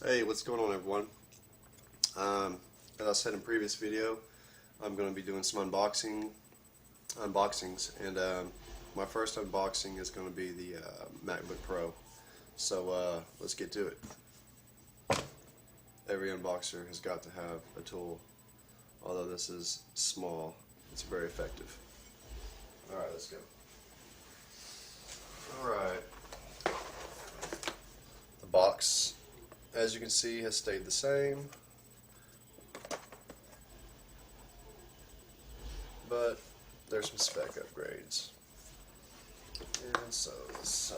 Hey, what's going on, everyone? As I said in previous video, I'm going to be doing some unboxings, and my first unboxing is going to be the Macbook Pro. So let's get to it. Every unboxer has got to have a tool. Although this is small, it's very effective. Alright, let's go. Alright. The box, as you can see, has stayed the same, but there's some spec upgrades. And so let's do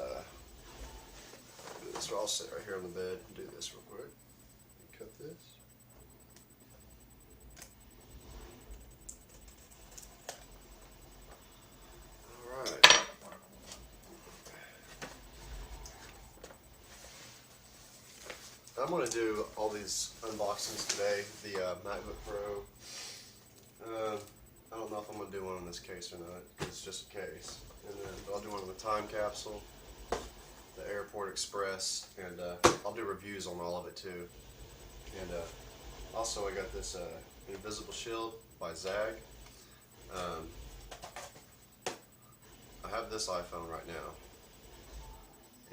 this. I'll sit right here on the bed and do this real quick. Cut this. Alright. I'm going to do all these unboxings today. The MacBook Pro. I don't know if I'm going to do one in this case or not, because it's just a case. And then I'll do one on the time capsule, the Airport Express, and I'll do reviews on all of it too. And also I got this Invisible Shield by Zag. I have this iPhone right now,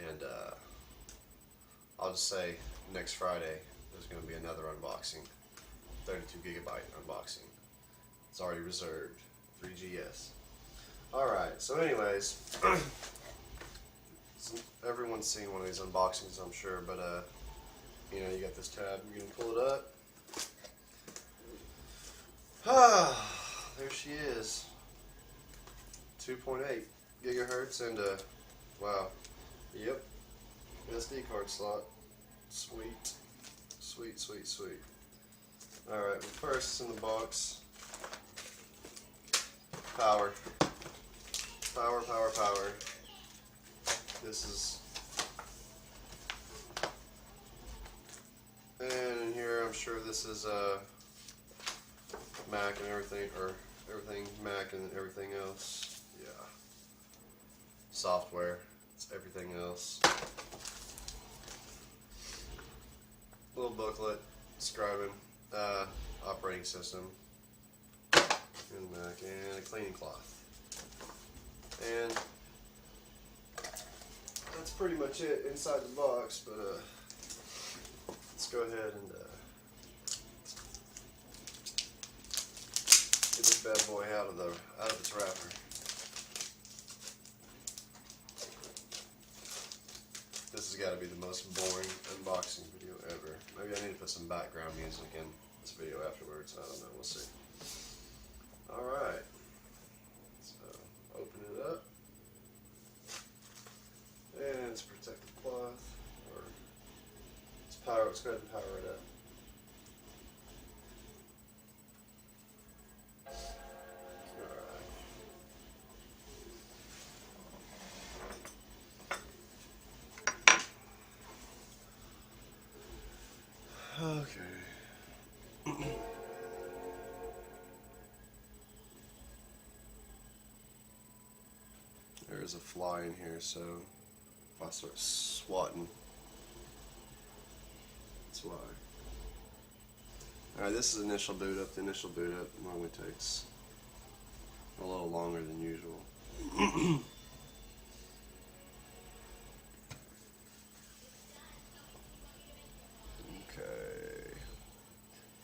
and I'll just say next Friday there's going to be another unboxing, 32GB unboxing. It's already reserved, 3GS. Alright, so anyways, everyone's seen one of these unboxings, I'm sure, but you know, you got this tab, you can pull it up. There she is. 2.8 gigahertz and wow, yep, SD card slot. Sweet, sweet, sweet, sweet. Alright, well, first in the box, power. Power, power, power. This is, and in here I'm sure this is Mac and everything, or everything Mac and everything else. Yeah. Software, it's everything else. Little booklet describing operating system and Mac, and a cleaning cloth. And that's pretty much it inside the box, but let's go ahead and get this bad boy out of its wrapper. This has got to be the most boring unboxing video ever. Maybe I need to put some background music in this video afterwards. I don't know. We'll see. Alright. So, open it up. And it's protective cloth. Or it's power. Let's go ahead and power it up. Okay. There's a fly in here, so if I start swatting, that's why. Alright, this is initial boot up. The initial boot up normally takes a little longer than usual.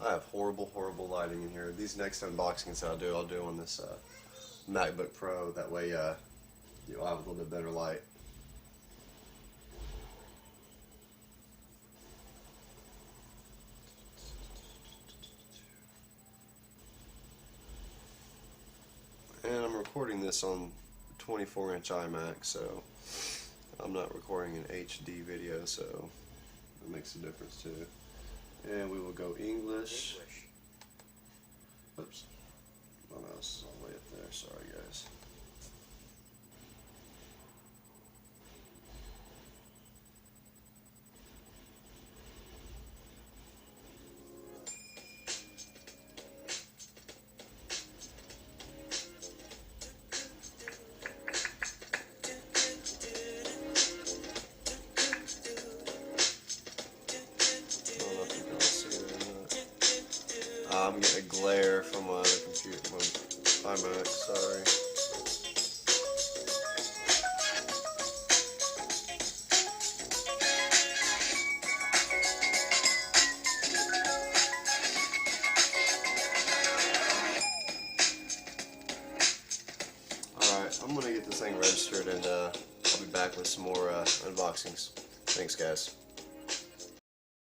I have horrible lighting in here. These next unboxings that I'll do on this MacBook Pro. That way you'll have a little bit better light. And I'm recording this on 24-inch iMac, so I'm not recording an HD video, so it makes a difference too. And we will go English. Oops. My mouse is all the way up there. Sorry, guys. I'm getting a glare from my other computer, my iMac, sorry. Alright, I'm going to get this thing registered and I'll be back with some more unboxings. Thanks guys.